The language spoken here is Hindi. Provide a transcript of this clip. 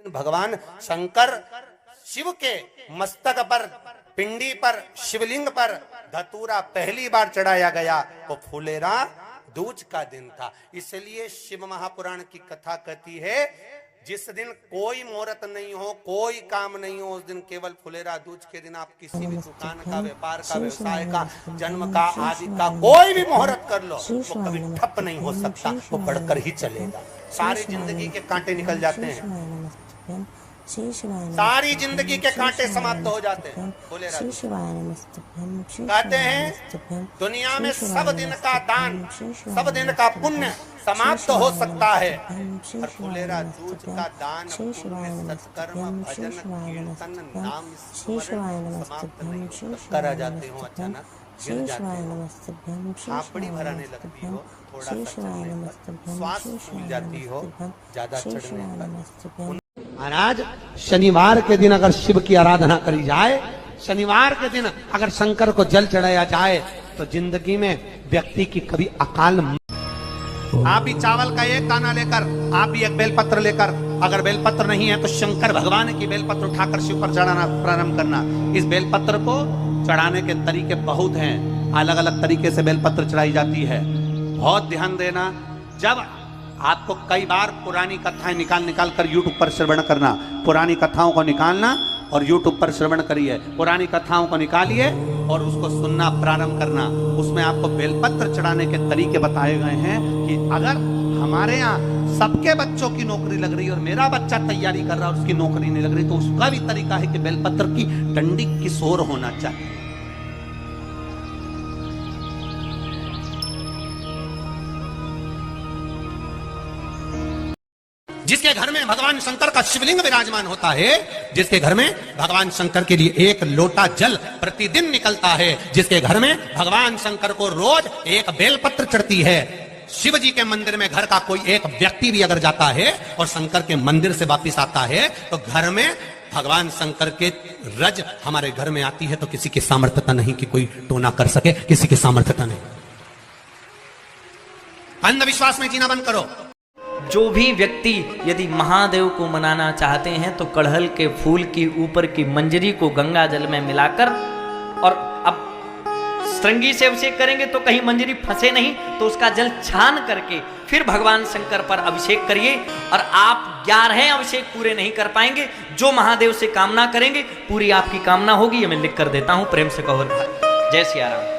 भगवान शंकर शिव के मस्तक पर, पिंडी पर, शिवलिंग पर धतूरा पहली बार चढ़ाया गया वो फुलेरा दूज का दिन था। इसलिए शिव महापुराण की कथा कहती है जिस दिन कोई मुहूर्त नहीं हो, कोई काम नहीं हो, उस दिन केवल फुलेरा दूज के दिन आप किसी भी दुकान का, व्यापार का, व्यवसाय का, जन्म का, आदि का कोई भी मुहूर्त कर लो वो कभी ठप नहीं हो सकता, वो बढ़कर ही चलेगा। सारी जिंदगी के कांटे निकल जाते हैं, सारी जिंदगी के कांटे समाप्त हो जाते हैं। फुलेरा कहते हैं दुनिया में सब दिन का दान, सब दिन का पुण्य समाप्त हो सकता है, और फुलेरा दूज का दान, पुण्य, सत्कर्म, भजन, कीर्तन, नाम स्मरण समाप्त नहीं होता। कर जाते हो अचानक गिर जाते हो, हापड़ी भराने लगती हो, थोड़ा सा चलने पर श्वास फूल जाती हो, ज्यादा चढ़ने पर। महाराज शनिवार के दिन अगर शिव की आराधना करी जाए, शनिवार के दिन अगर शंकर को जल चढ़ाया जाए तो जिंदगी में व्यक्ति की कभी अकाल। आप भी चावल का एक दाना लेकर, आप भी एक बेलपत्र लेकर, अगर बेलपत्र नहीं है तो शंकर भगवान की बेलपत्र उठाकर शिव पर चढ़ाना प्रारंभ करना। इस बेलपत्र को चढ़ाने के तरीके बहुत हैं, अलग अलग तरीके से बेलपत्र चढ़ाई जाती है। बहुत ध्यान देना, जब आपको कई बार पुरानी कथाएं निकाल कर यूट्यूब पर श्रवण करना, पुरानी कथाओं को निकालना और यूट्यूब पर श्रवण करिए, पुरानी कथाओं को निकालिए और उसको सुनना प्रारंभ करना। उसमें आपको बेलपत्र चढ़ाने के तरीके बताए गए हैं कि अगर हमारे यहाँ सबके बच्चों की नौकरी लग रही है और मेरा बच्चा तैयारी कर रहा है और उसकी नौकरी नहीं लग रही, तो उसका भी तरीका है कि बेलपत्र की डंडी किशोर होना चाहिए। जिसके घर में भगवान शंकर का शिवलिंग विराजमान होता है, जिसके घर में भगवान शंकर के लिए एक लोटा जल प्रतिदिन निकलता है, जिसके घर में भगवान शंकर को रोज एक बेलपत्र चढ़ती है, शिव जी के मंदिर में घर का कोई एक व्यक्ति भी अगर जाता है और शंकर के मंदिर से वापिस आता है तो घर में भगवान शंकर के रज हमारे घर में आती है, तो किसी की सामर्थ्यता नहीं कि कोई टोना कर सके, किसी की सामर्थ्यता नहीं। अंधविश्वास में जीना बंद करो। जो भी व्यक्ति यदि महादेव को मनाना चाहते हैं तो कड़हल के फूल की ऊपर की मंजरी को गंगा जल में मिलाकर, और अब श्रृंगी से अभिषेक करेंगे तो कहीं मंजरी फंसे नहीं, तो उसका जल छान करके फिर भगवान शंकर पर अभिषेक करिए। और आप 11 अभिषेक पूरे नहीं कर पाएंगे, जो महादेव से कामना करेंगे पूरी आपकी कामना होगी। ये मैं लिख कर देता हूं, प्रेम से कहो जय सिया राम।